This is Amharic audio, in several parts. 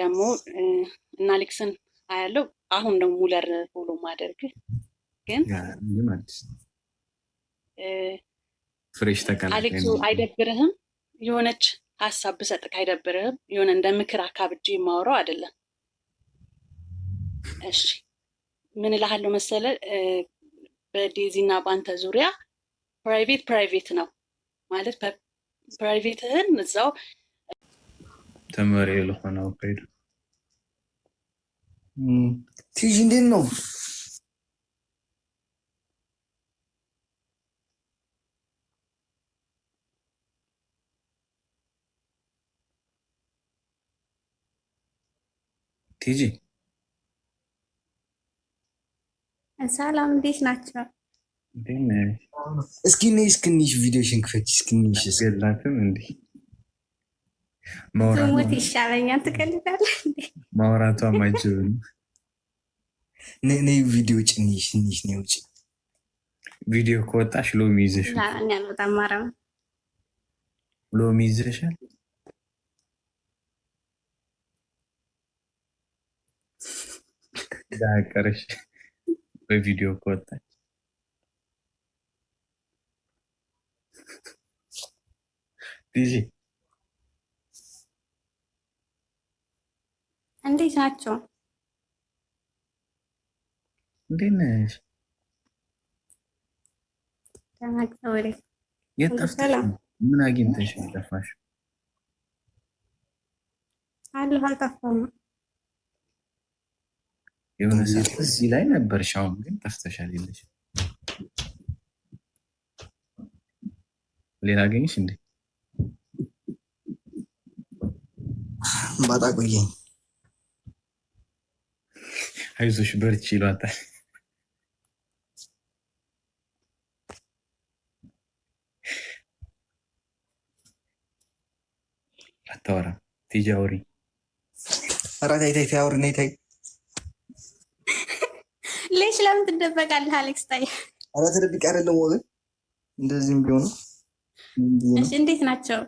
ደግሞ እና አሌክስን አያለው። አሁን ነው ሙለር ፎሎ ማደርግ ግን ፍሬሽ ተቀላቀለ። አሌክሱ አይደብርህም? የሆነች ሀሳብ ብሰጥክ አይደብርህም? የሆነ እንደ ምክር አካብጄ የማወራው አይደለም። እሺ ምን እልሃለሁ መሰለ፣ በዴዚ እና በአንተ ዙሪያ ፕራይቬት ነው ማለት ፕራይቬትህን እዛው ተመሪ ለሆነው ከይዱ ቲጂ እንዴት ነው? ቲጂ ሰላም እንዴት ናቸው? እስኪንሽ ቪዲዮሽን ክፈች። እስኪንሽ ገላትም እንዴ ዝሙት ይሻለኛል። ትቀልዳለህ እንዴ? ማውራቷ ማጅብን ነይ ቪዲዮ ጭንሽ ነው ውጭ ቪዲዮ ከወጣሽ ሎሚ ይዘሽ በጣም ማረም ሎሚ ይዘሻል። ዳቀረሽ በቪዲዮ ከወጣች ዲጂ እንዴት ናቸው? እንዴት ነሽ? የት ጠፍተሽ? ምን አግኝተሽ ጠፋሽ? አለሁ አልጠፋም። የሆነ ሰዓት እዚህ ላይ ነበርሽ፣ አሁን ግን ጠፍተሻል። የለሽም። ሌላ አገኘሽ እንዴ? ባጣ ቆየኝ። አይዞሽ በርቺ ይሏታል። አታወራም ቲጂ አውሪ። ኧረ ተይ አውሪ ነይ ተይ። ሌሽ ለምን ትደበቃለህ አሌክስ? ታይ ኧረ ተደብቄ አይደለም ወገን፣ እንደዚህም ቢሆን እሺ። እንዴት ናቸው?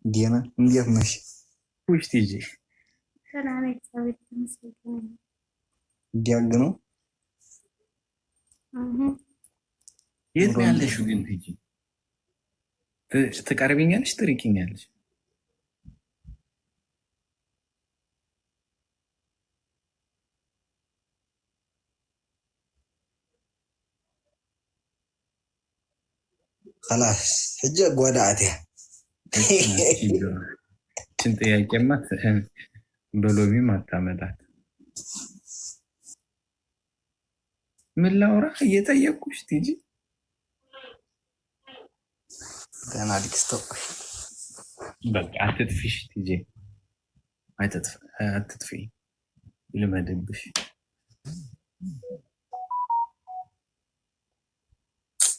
ዲና እንዴት ነሽ? ኩሽ ቲጂ ሰላም እግዚአብሔር ይመስገን። ዲያግ ነው። የት ነው ያለሽው ግን ቲጂ? ትቀርቢኛለሽ? ትርቂኛለሽ? خلاص حجة قواداتها كنت يا جماعة بلومي ما تعملات من لا وراح يتيقوش تيجي كان عليك ستوب بقى عتدفيش تيجي عتدفي اللي ما دبش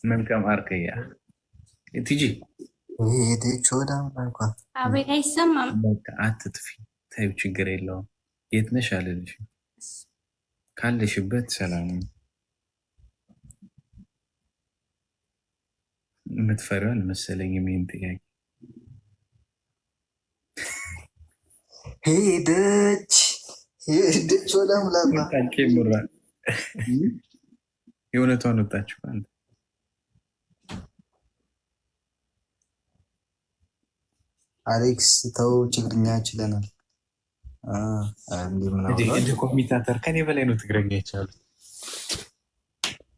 من كم أركيا تيجي አቤት አይሰማም። አትጥፊ ታዩ ችግር የለውም። የት ነሽ አልልሽም። ካለሽበት ሰላም የምትፈሪው አልመሰለኝም። ይሄን ጥያቄ ሄደች ወደ ሙላባ የእውነቷን ወጣችሁ አንተ አሌክስ ተው፣ ችግርኛ ችለናል። እንደ ኮሚታተር ከኔ በላይ ነው ትግረኛ ይቻሉ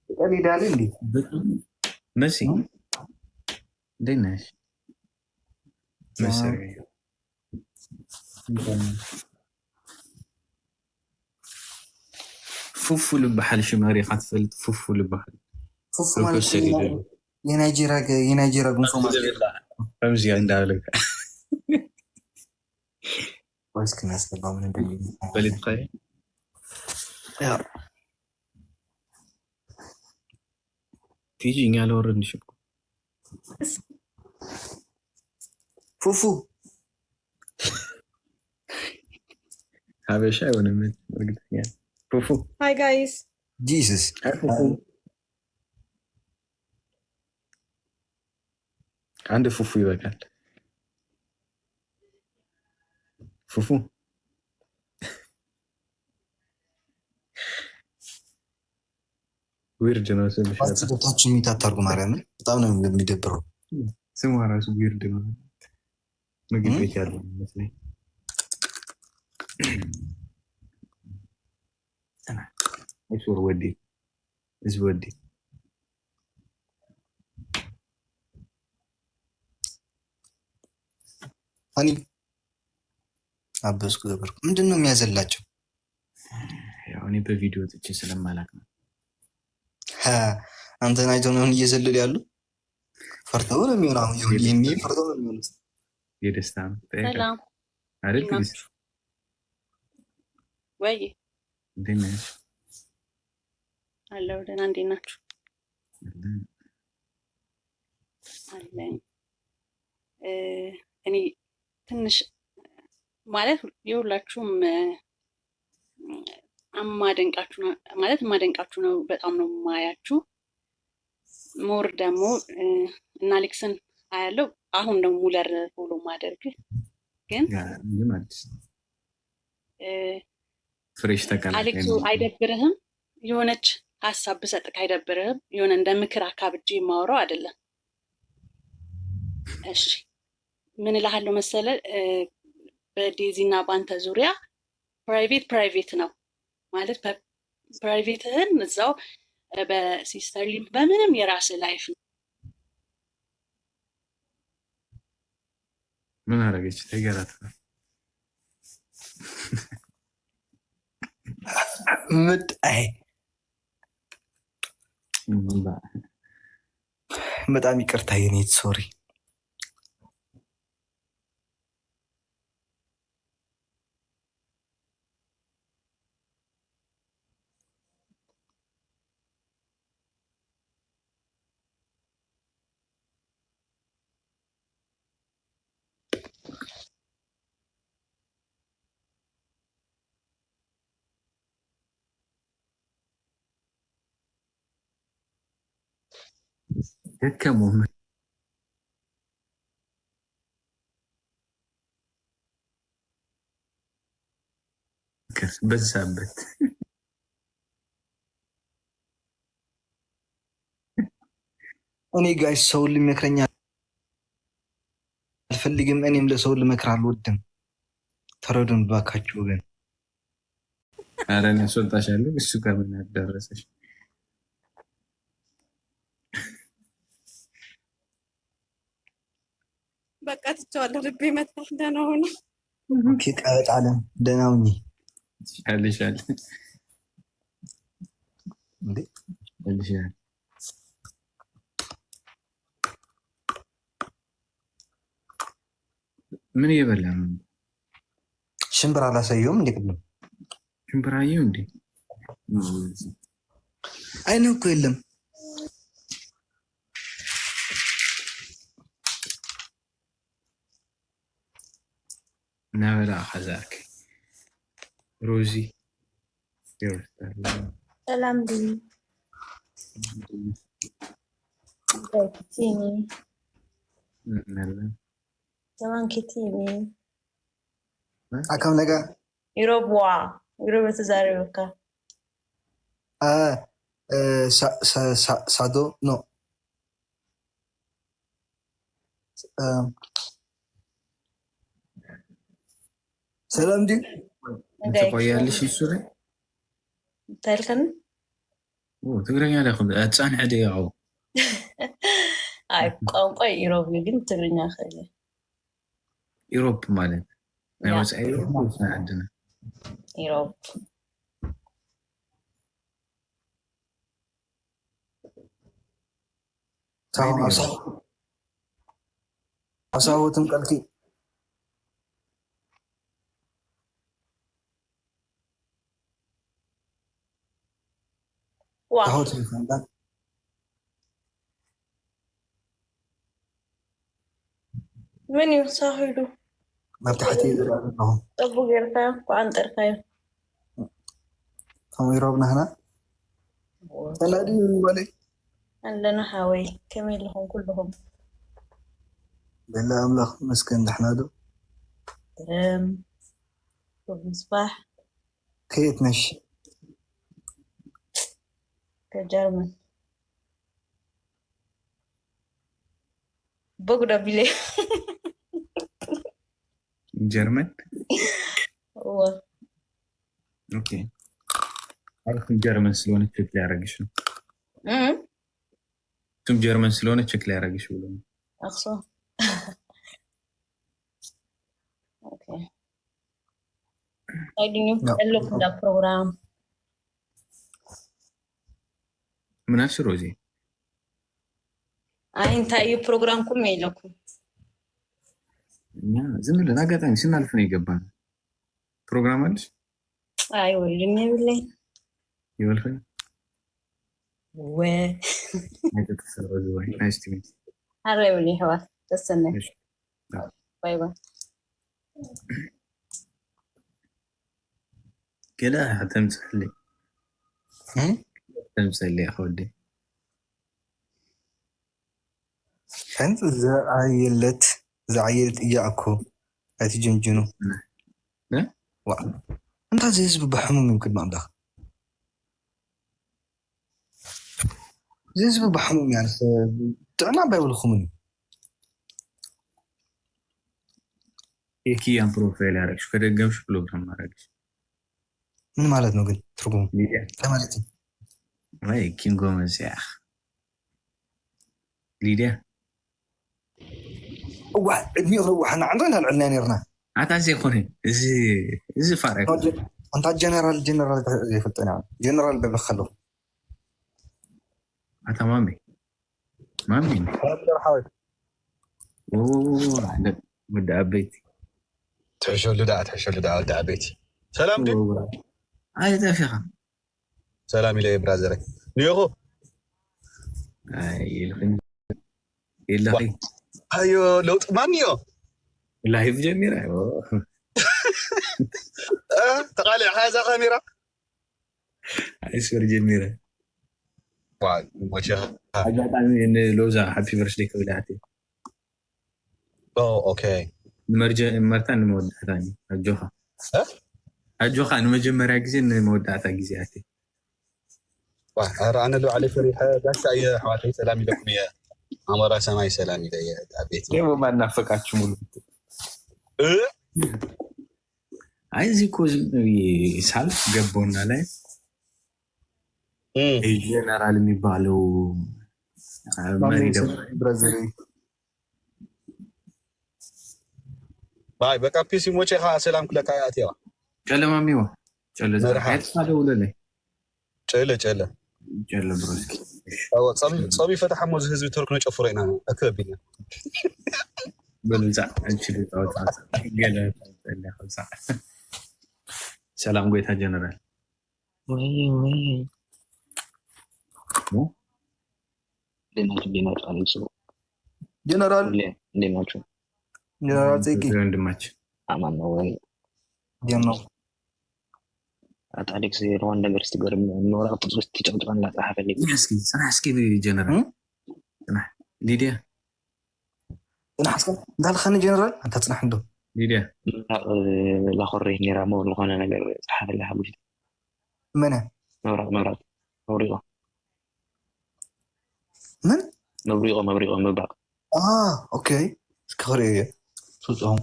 ቀሊዳል እንዴ መሲ እንዴት ነሽ? መሰሪ ፉፉ ልበሃል ሽማሪ ካትፈልጥ ፉፉ ልበሃል ፉፉ ማለት የናይጄሪያ ጉንፎ ማለት ከምዚያ እንዳለካ ወይስ ከናስገባ ምን እንደሚል በልጥቃይ ያ ቲጂ እኛ ለወረድንሽ እኮ ፉፉ ሀበሻ የሆነ እርግጠኛ ፉፉ Hi guys. ጂሰስ አንድ ፉፉ ይበቃል። ፉፉ ዊርድ ነው ስምሽ። ታች የሚታታርጉ ማርያምን በጣም ነው የሚደብረው። ስሟ ራሱ ዊርድ ነው። ምግብ ቤት ያለው ይመስለኝ። እሱር ወዲ ህዝብ ወዲ አኒ አበስኩ ገበር ምንድን ነው የሚያዘላቸው? ያው እኔ በቪዲዮ ጥቼ ስለማላቅ ነው። አንተን አይተው ነው እየዘለሉ ያሉ። ፈርተው ነው የሚሆነው። አሁን ፈርተው ነው የሚሆኑት። የደስታ ነው ሰላም አይደል? ወይ እንዴት ነሽ? አለው ደህና። እንዴት ናችሁ? አለኝ። እኔ ትንሽ ማለት የሁላችሁም የማደንቃችሁ ነው። በጣም ነው የማያችሁ። ሞር ደግሞ እና አሌክስን አያለው። አሁን ነው ሙለር ፎሎ ማደርግ ግን ፍሬሽ ተቀላቀለ። አሌክሱ አይደብርህም? የሆነች ሀሳብ ብሰጥክ አይደብርህም? የሆነ እንደ ምክር አካብጄ የማወራው አይደለም። እሺ ምን እልሃለሁ መሰለ፣ በዴዚ እና በአንተ ዙሪያ ፕራይቬት ነው ማለት ፕራይቬትህን እዛው በሲስተር ሊም በምንም የራስ ላይፍ ነው። ምን አረገች? ተገራት ምድ አይ በጣም ይቅርታ የኔት ሶሪ። ደከመው በዛበት። እኔ ጋይስ ሰው ሊመክረኝ አልፈልግም። እኔም ለሰው ልመክር አልወድም። ተረዱን ባካችሁ ወገን። ኧረ እኔ አስወጣሻለሁ። እሱ ጋር ምን አደረሰሽ? በቃ ትቼዋለሁ። ልቤ መታ። ደህና ሆነ። ኦኬ ቀበጥ አለም ደህና ሁኚ። ያልሻል እንዴ ያልሻል። ምን እየበላ ነው? ሽምብራ አላሳየውም እንዴ? ቅድም ሽምብራ አየው እንዴ? አይነ እኮ የለም። نابلا خزاك روزي ሰላም ዲ كتيني كمان كتيني አካም ነገ يروب تزاريوكا ሳዶ ኖ ሰላም ዲ تقويالش السوري تالكن ትግረኛ ለኹም አጻን ሕደ ያው አይ ቋንቋ ኢሮብ ግን ትግርኛ ኸለ ኢሮፕ ማለት ነው። ወጻኢ ኢሮፕ عندنا ኢሮብ አሳውትም ቀልቲ ዋው ምን ይሳህሉ መብታሕቲ ነው ጠቡ ጌርካዮ ቋንጠርካዮ ተምይሮብና ህና ሰላዲ ወለ عندنا حوالي كمل لهم كلهم بالله أملاخ مسكن دحنادو مصباح كيت نش كجرمن بقدر بلي ጀርመን هو ኦኬ አሪፍ ጀርመን ስለሆነ ቼክ ሊያደርግሽ ነው እሱም ጀርመን ስለሆነ ቼክ ሊያደርግሽ ብሎ ነው أخصو أوكي قاعدين يتكلموا في البروجرام ምን አልሽ ሮዚ أنت أي بروجرام كم يلكم እኛ ዝም ብለን አጋጣሚ ስናልፍ ነው የገባነው ፕሮግራም አለሽ أيوة جنيه بالله ይወልፈኝ و አይተሰረዙ ወይ ናይስ ቱ ሚት هرب لي هوا تستنى باي باي كده هتمسح لي تمسح لي يا خودي فانت زعيلت إياكو هتجنجنو لا انت زيز بحموم يمكن ما عندك زيز بحموم يعني تعنا بايبل خمني የኪያን ፕሮፋይል ያረግሽ ከደገምሽ ፕሮግራም ማረግሽ ምን ማለት ነው ግን ትርጉሙ ሊዲያ ለማለት ወይ ኪንጎ መዚያ ሊዲያ واحد احنا عندنا العلاني رنا عتازي خوني زي فارق انت جنرال يفطنا جنرال ببخلو عتا مامي اوه عندك ودع بيتي تحشو لدع ودع بيتي سلام دي هاي دافعة سلام إلي برازرك نيوغو يلاقي هايو لو تمانيو لايف جميلة تقالي هذا كاميرا اسور جميلة وجه حاجة ثانية إن لوزا هابي بيرثدي كولاتي اوكي مرتان مودع ثاني الجوخة أنا مجمرة جزين مودعتها جزياتي أنا لو علي فريحة بس أي حواتي سلامي لكم يا أمرا سماي سلامي لي أبيتي كيف ما نافقات شمول عايزي كوز يسالف قبونا لي الجنرال ميبالو مريدو برازيلي باي بقى بيسي موچه ها سلام كلك آياتي جل ماميو جل زرحات هذا ولا لي جل بروسكي صبي فتح موز هزبي تركنا ጨፍረና አከብኛ በልዛ አንቺ ልታወጣ ገለ ለኸሳ ሰላም ጎይታ ጀነራል ወይ ሊናጭ አለኝ جنرال ሊናጭ جنرال زيكي ወንድማችን አማን ነው ወይ جنرال አታሌክስ የሮን ነገር ስትገርም ኖራ ጥቅስ ትጨምጥራን ላጻፈልኝ እስኪ ጀነራል ሊዲያ انا حسن دال خاني جنرال انت تصنح عنده ሊዲያ لا خري نيرامو لغونه ነገር ጻፈልها ቡሽ منه መብራት من መብራት اوكي سكوري صوتهم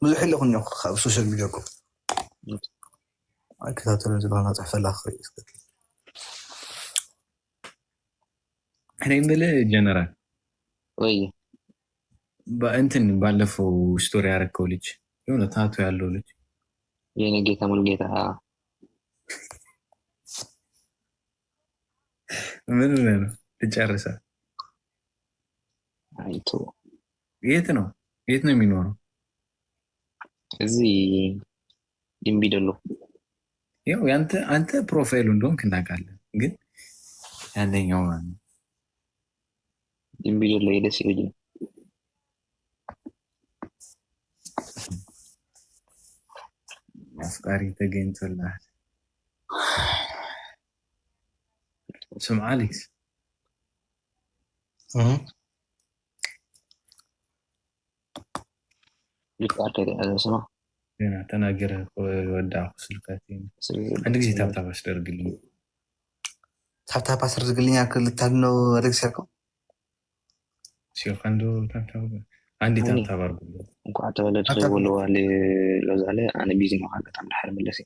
مزح له انه سوشيال ميديا كو كذا تنزل انا صح في الاخر እኔ የምልህ ጀነራል ወይ በእንትን ባለፈው ስቶሪ ያረከው ልጅ የሆነ ታቱ ያለው ልጅ የኔ ጌታ ሙሉ ጌታ ምን ነው ተጨረሰ አይቶ የት ነው የሚኖረው እዚህ ድምቢዶሎ ያው አንተ ፕሮፋይሉ እንደሆንክ እናውቃለን ግን ያንደኛው ማለት ነው ድምቢዶሎ የደስ ይልጅ ነው አፍቃሪ ተገኝቶልሃል ስም አሌክስ ልቃተ አዘሰማ ገና ተናገረ ወዳሁ ስልካቴ አንድ ጊዜ ታብታብ አስደርግልኝ ታፕታ ፓስር ዝግልኛ ክልታድነው ረግሰርከው ሲኸንዶ ታብታብ አንዲ ታብታብ አርጉ እንኳን ተወለድ ተወለው አለ ለዛለ አነ ቢዚ ነው አጋጣም ለሐር መለሰ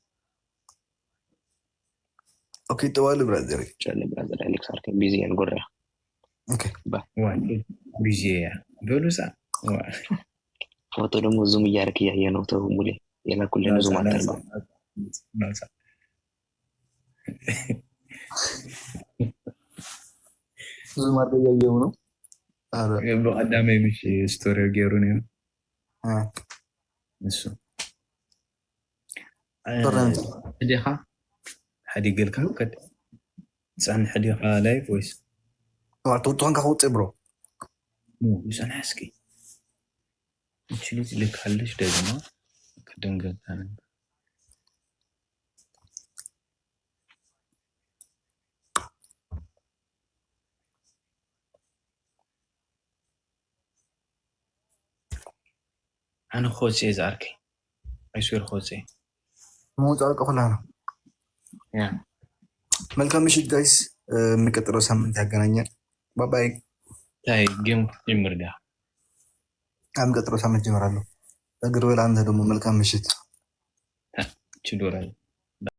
ኦኬ ተዋል ብራዘር ጨለ ብራዘር አሌክስ አርከ ቢዚ ያልጎራ ኦኬ ዋይ ቢዚ ያ በሉሳ ፎቶ ደግሞ ዙም እያርክ ያየ ነው ተው ሙሌ የላኩልን ዙም አታርባ ናሳ ዙም አድርገው ያየው ነው አረ በቀዳሚ ምሽ ስቶሪ ገሩ ነው እሱ ዲኻ حدي قال كم كد سان حدي لايف ويس وارتو تون كاوت برو مو بس انا اسكي تشيلي لك حلش دجما كدنگل تان انا خوزي زاركي ايسوير خوزي مو تعلق خلانا መልካም ምሽት ጋይስ የሚቀጥለው ሳምንት ያገናኛል ባባይ ታይ ጌም ይምርዳ የሚቀጥለው ሳምንት ጀምራለሁ እግር በላ አንተ ደግሞ መልካም ምሽት ችዶራል